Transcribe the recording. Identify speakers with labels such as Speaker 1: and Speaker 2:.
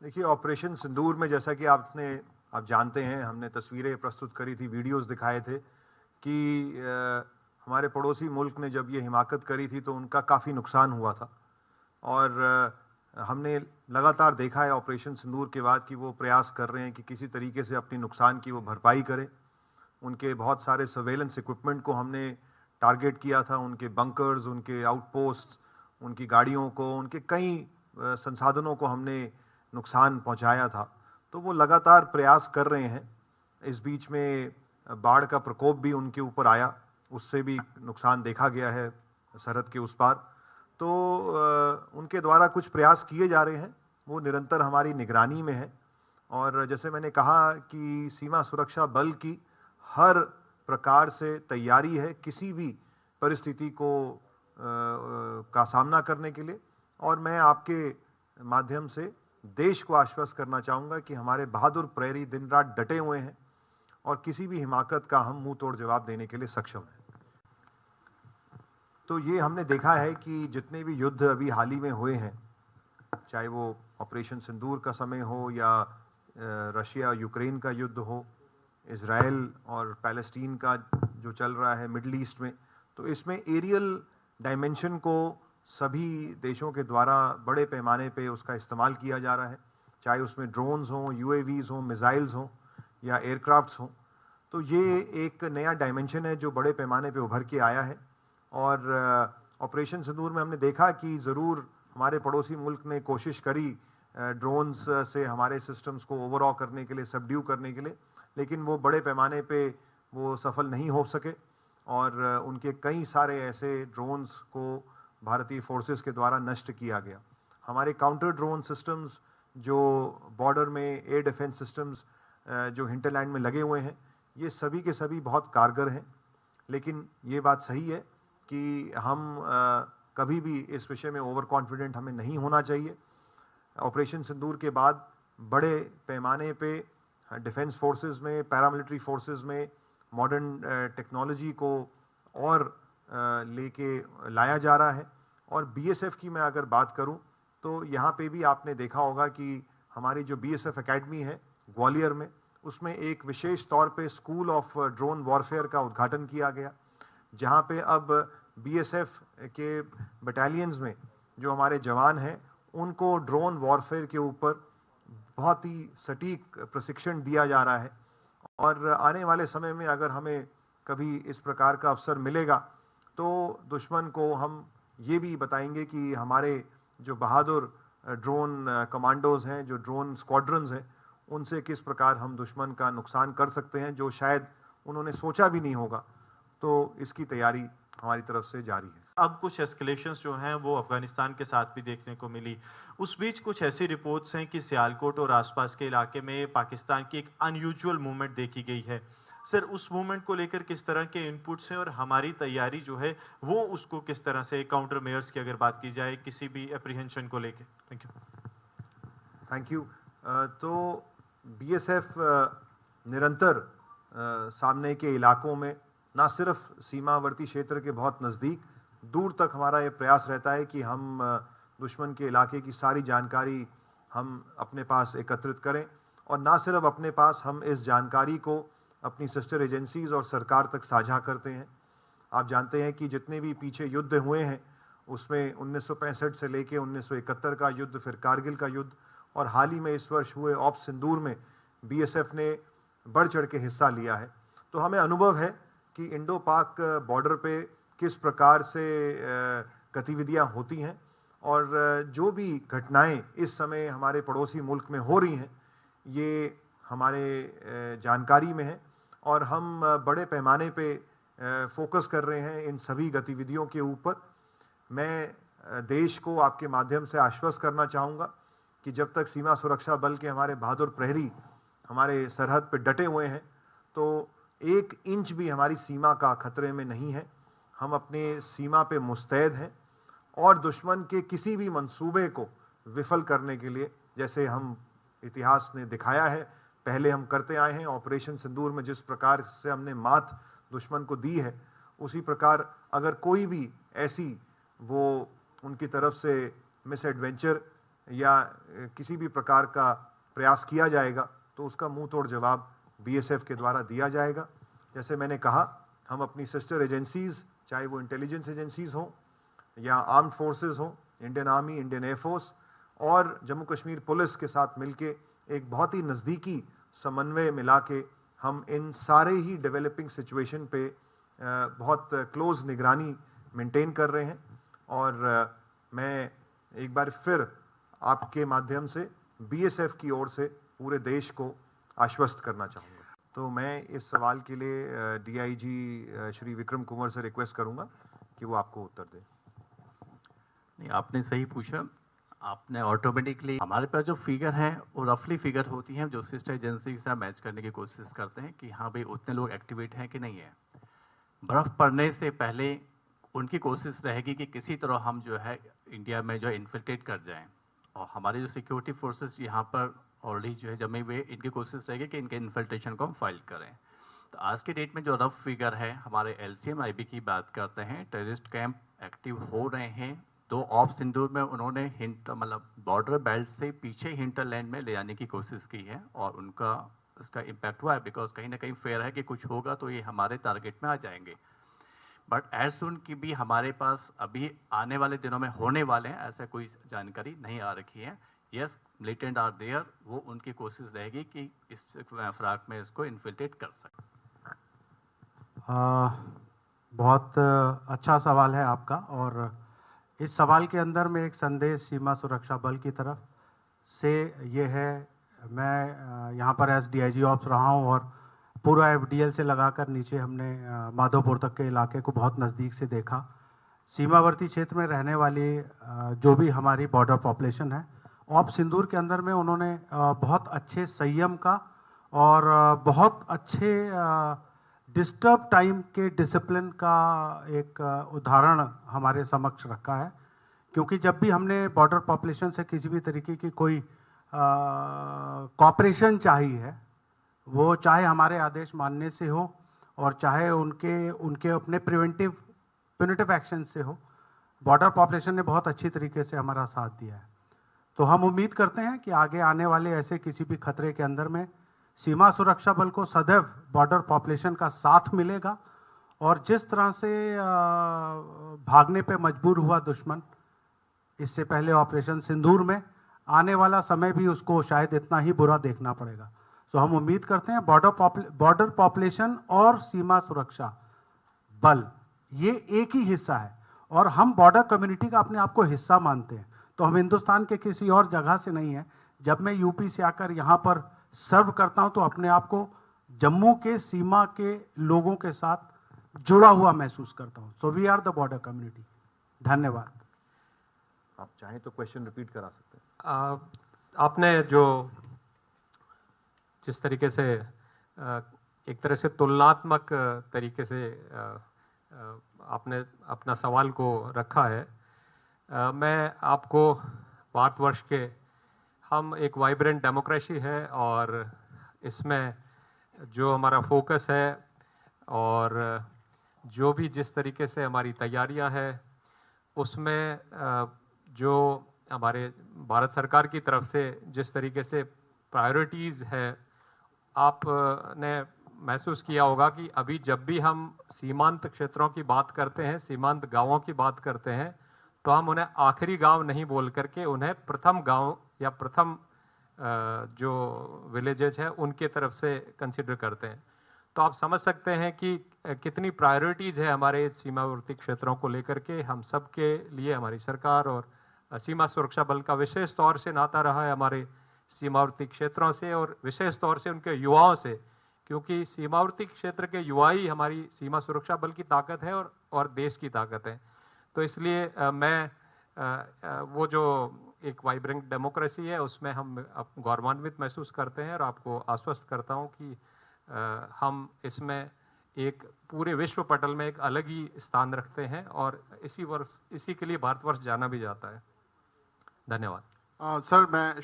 Speaker 1: देखिए, ऑपरेशन सिंदूर में जैसा कि आप जानते हैं, हमने तस्वीरें प्रस्तुत करी थी, वीडियोस दिखाए थे कि हमारे पड़ोसी मुल्क ने जब ये हिमाकत करी थी तो उनका काफ़ी नुकसान हुआ था। और हमने लगातार देखा है ऑपरेशन सिंदूर के बाद कि वो प्रयास कर रहे हैं कि किसी तरीके से अपनी नुकसान की वो भरपाई करें। उनके बहुत सारे सर्वेलेंस इक्विपमेंट को हमने टारगेट किया था, उनके बंकर्स, उनके आउटपोस्ट, उनकी गाड़ियों को, उनके कई संसाधनों को हमने नुकसान पहुंचाया था। तो वो लगातार प्रयास कर रहे हैं। इस बीच में बाढ़ का प्रकोप भी उनके ऊपर आया, उससे भी नुकसान देखा गया है सरहद के उस पार। तो उनके द्वारा कुछ प्रयास किए जा रहे हैं, वो निरंतर हमारी निगरानी में है। और जैसे मैंने कहा कि सीमा सुरक्षा बल की हर प्रकार से तैयारी है किसी भी परिस्थिति को का सामना करने के लिए। और मैं आपके माध्यम से देश को आश्वस्त करना चाहूँगा कि हमारे बहादुर प्रहरी दिन रात डटे हुए हैं और किसी भी हिमाकत का हम मुंह तोड़ जवाब देने के लिए सक्षम हैं। तो ये हमने देखा है कि जितने भी युद्ध अभी हाल ही में हुए हैं, चाहे वो ऑपरेशन सिंदूर का समय हो या रशिया यूक्रेन का युद्ध हो, इज़राइल और पैलेस्टीन का जो चल रहा है मिडल ईस्ट में, तो इसमें एरियल डायमेंशन को सभी देशों के द्वारा बड़े पैमाने पे उसका इस्तेमाल किया जा रहा है, चाहे उसमें ड्रोन्स हों, यूएवीज़ हों, मिसाइल्स हों या एयरक्राफ्ट्स हों। तो ये एक नया डायमेंशन है जो बड़े पैमाने पे उभर के आया है। और ऑपरेशन सिंदूर में हमने देखा कि ज़रूर हमारे पड़ोसी मुल्क ने कोशिश करी ड्रोन्स से हमारे सिस्टम्स को ओवरऑल करने के लिए, सबड्यू करने के लिए, लेकिन वो बड़े पैमाने पे वो सफल नहीं हो सके। और उनके कई सारे ऐसे ड्रोन्स को भारतीय फोर्सेस के द्वारा नष्ट किया गया। हमारे काउंटर ड्रोन सिस्टम्स जो बॉर्डर में एयर डिफेंस सिस्टम्स जो हिंटरलैंड में लगे हुए हैं, ये सभी के सभी बहुत कारगर हैं। लेकिन ये बात सही है कि हम कभी भी इस विषय में ओवर कॉन्फिडेंट हमें नहीं होना चाहिए। ऑपरेशन सिंदूर के बाद बड़े पैमाने पे डिफेंस फोर्सेस में, पैरामिलिट्री फोर्सेस में मॉडर्न टेक्नोलॉजी को और लेके लाया जा रहा है। और बीएसएफ की मैं अगर बात करूं तो यहाँ पे भी आपने देखा होगा कि हमारी जो बीएसएफ एकेडमी है ग्वालियर में, उसमें एक विशेष तौर पे स्कूल ऑफ ड्रोन वॉरफेयर का उद्घाटन किया गया, जहाँ पे अब बीएसएफ के बटालियंस में जो हमारे जवान हैं उनको ड्रोन वॉरफेयर के ऊपर बहुत ही सटीक प्रशिक्षण दिया जा रहा है। और आने वाले समय में अगर हमें कभी इस प्रकार का अवसर मिलेगा तो दुश्मन को हम ये भी बताएंगे कि हमारे जो बहादुर ड्रोन कमांडोज हैं, जो ड्रोन स्क्वाड्रंस हैं, उनसे किस प्रकार हम दुश्मन का नुकसान कर सकते हैं जो शायद उन्होंने सोचा भी नहीं होगा। तो इसकी तैयारी हमारी तरफ से जारी है।
Speaker 2: अब कुछ एस्केलेशंस जो हैं वो अफगानिस्तान के साथ भी देखने को मिली। उस बीच कुछ ऐसी रिपोर्ट्स हैं कि सियालकोट और आसपास के इलाके में पाकिस्तान की एक अनयूजुअल मूवमेंट देखी गई है। सर, उस मूवमेंट को लेकर किस तरह के इनपुट्स हैं और हमारी तैयारी जो है वो उसको किस तरह से, काउंटर मेयर्स की अगर बात की जाए किसी भी एप्रीहेंशन को लेकर? Thank you.
Speaker 1: Thank you. तो बीएसएफ निरंतर सामने के इलाकों में, ना सिर्फ सीमावर्ती क्षेत्र के बहुत नज़दीक, दूर तक हमारा ये प्रयास रहता है कि हम दुश्मन के इलाके की सारी जानकारी हम अपने पास एकत्रित करें। और ना सिर्फ अपने पास, हम इस जानकारी को अपनी सिस्टर एजेंसीज़ और सरकार तक साझा करते हैं। आप जानते हैं कि जितने भी पीछे युद्ध हुए हैं उसमें 1965 से लेके 1971 का युद्ध, फिर कारगिल का युद्ध, और हाल ही में इस वर्ष हुए ऑप सिंदूर में बीएसएफ ने बढ़ चढ़ के हिस्सा लिया है। तो हमें अनुभव है कि इंडो पाक बॉर्डर पे किस प्रकार से गतिविधियां होती हैं। और जो भी घटनाएं इस समय हमारे पड़ोसी मुल्क में हो रही हैं, ये हमारे जानकारी में है और हम बड़े पैमाने पे फोकस कर रहे हैं इन सभी गतिविधियों के ऊपर। मैं देश को आपके माध्यम से आश्वस्त करना चाहूँगा कि जब तक सीमा सुरक्षा बल के हमारे बहादुर प्रहरी हमारे सरहद पर डटे हुए हैं तो 1 इंच भी हमारी सीमा का खतरे में नहीं है। हम अपने सीमा पे मुस्तैद हैं और दुश्मन के किसी भी मंसूबे को विफल करने के लिए, जैसे हम इतिहास ने दिखाया है, पहले हम करते आए हैं। ऑपरेशन सिंदूर में जिस प्रकार से हमने मात दुश्मन को दी है, उसी प्रकार अगर कोई भी ऐसी वो उनकी तरफ से मिस एडवेंचर या किसी भी प्रकार का प्रयास किया जाएगा तो उसका मुंह तोड़ जवाब बीएसएफ के द्वारा दिया जाएगा। जैसे मैंने कहा, हम अपनी सिस्टर एजेंसीज, चाहे वो इंटेलिजेंस एजेंसीज हों या आर्म्ड फोर्सेस हों, इंडियन आर्मी, इंडियन एयरफोर्स और जम्मू कश्मीर पुलिस के साथ मिलके एक बहुत ही नज़दीकी समन्वय मिला के हम इन सारे ही डेवलपिंग सिचुएशन पे बहुत क्लोज निगरानी मेंटेन कर रहे हैं। और मैं एक बार फिर आपके माध्यम से बीएसएफ की ओर से पूरे देश को आश्वस्त करना चाहूँगा। तो मैं इस सवाल के लिए डीआईजी श्री विक्रम कुंवर से रिक्वेस्ट करूँगा कि वो आपको उत्तर दें।
Speaker 3: नहीं, आपने सही पूछा। आपने ऑटोमेटिकली, हमारे पास जो फिगर हैं वो रफली फिगर होती हैं जो सिस्टर एजेंसी के साथ मैच करने की कोशिश करते हैं कि हाँ भाई उतने लोग एक्टिवेट हैं कि नहीं है। बर्फ़ पड़ने से पहले उनकी कोशिश रहेगी कि किसी तरह हम जो है इंडिया में जो इन्फिल्ट्रेट कर जाएं, और हमारे जो सिक्योरिटी फोर्सेस यहाँ पर ऑलरेडी जो है जमे हुए, इनकी कोशिश रहेगी कि इनके इन्फिल्ट्रेशन को हम फाइल करें। तो आज के डेट में जो रफ फिगर है, हमारे LCM IB की बात करते हैं, टेररिस्ट कैंप एक्टिव हो रहे हैं। 2 ऑफ सिंदूर में उन्होंने मतलब बॉर्डर बेल्ट से पीछे हिंटरलैंड में ले जाने की कोशिश की है और उनका इसका इम्पैक्ट हुआ है, बिकॉज कहीं ना कहीं फेयर है कि कुछ होगा तो ये हमारे टारगेट में आ जाएंगे। बट एज सुन की भी हमारे पास अभी आने वाले दिनों में होने वाले हैं, ऐसा कोई जानकारी नहीं आ रखी है। यस, मिलिटेंट आर देयर, वो उनकी कोशिश रहेगी कि इस फ्राक में इसको इन्फिल्ट्रेट कर सकें।
Speaker 4: बहुत अच्छा सवाल है आपका, और इस सवाल के अंदर में एक संदेश सीमा सुरक्षा बल की तरफ से ये है। मैं यहाँ पर एज DIG ऑप्स रहा हूँ और पूरा FDL से लगाकर नीचे हमने माधोपुर तक के इलाके को बहुत नज़दीक से देखा। सीमावर्ती क्षेत्र में रहने वाली जो भी हमारी बॉर्डर पॉपुलेशन है, ऑप सिंदूर के अंदर में उन्होंने बहुत अच्छे संयम का और बहुत अच्छे डिस्टर्ब टाइम के डिसिप्लिन का एक उदाहरण हमारे समक्ष रखा है। क्योंकि जब भी हमने बॉर्डर पॉपुलेशन से किसी भी तरीके की कोई कॉपरेशन चाहिए है, वो चाहे हमारे आदेश मानने से हो और चाहे उनके अपने प्रिवेंटिव एक्शन से हो, बॉर्डर पॉपुलेशन ने बहुत अच्छी तरीके से हमारा साथ दिया है। तो हम उम्मीद करते हैं कि आगे आने वाले ऐसे किसी भी खतरे के अंदर में सीमा सुरक्षा बल को सदैव बॉर्डर पॉपुलेशन का साथ मिलेगा, और जिस तरह से भागने पे मजबूर हुआ दुश्मन इससे पहले ऑपरेशन सिंदूर में, आने वाला समय भी उसको शायद इतना ही बुरा देखना पड़ेगा। तो हम उम्मीद करते हैं बॉर्डर पॉपुलेशन और सीमा सुरक्षा बल ये एक ही हिस्सा है, और हम बॉर्डर कम्युनिटी का अपने आप को हिस्सा मानते हैं। तो हम हिंदुस्तान के किसी और जगह से नहीं है। जब मैं यूपी से आकर यहाँ पर सर्व करता हूँ तो अपने आप को जम्मू के सीमा के लोगों के साथ जुड़ा हुआ महसूस करता हूँ। So we are the border community. धन्यवाद।
Speaker 1: आप चाहें तो क्वेश्चन रिपीट करा सकते हैं।
Speaker 5: आपने जिस तरीके से एक तरह से तुलनात्मक तरीके से आपने अपना सवाल को रखा है, मैं आपको भारतवर्ष के, हम एक वाइब्रेंट डेमोक्रेसी है और इसमें जो हमारा फोकस है और जो भी जिस तरीके से हमारी तैयारियां हैं उसमें जो हमारे भारत सरकार की तरफ से जिस तरीके से प्रायोरिटीज़ है, आपने महसूस किया होगा कि अभी जब भी हम सीमांत क्षेत्रों की बात करते हैं, सीमांत गांवों की बात करते हैं, तो हम उन्हें आखिरी गांव नहीं बोल करके उन्हें प्रथम गांव या प्रथम जो विलेजेज है उनके तरफ से कंसिडर करते हैं। तो आप समझ सकते हैं कि कितनी प्रायोरिटीज़ है हमारे सीमावर्ती क्षेत्रों को लेकर के। हम सब के लिए हमारी सरकार और सीमा सुरक्षा बल का विशेष तौर से नाता रहा है हमारे सीमावर्ती क्षेत्रों से, और विशेष तौर से उनके युवाओं से, क्योंकि सीमावर्ती क्षेत्र के युवा ही हमारी सीमा सुरक्षा बल की ताकत है और देश की ताकत है। तो इसलिए मैं वो जो एक वाइब्रेंट डेमोक्रेसी है उसमें हम गौरवान्वित महसूस करते हैं, और आपको आश्वस्त करता हूं कि हम इसमें एक पूरे विश्व पटल में एक अलग ही स्थान रखते हैं, और इसी के लिए भारतवर्ष जाना भी जाता है। धन्यवाद।
Speaker 6: सर, मैं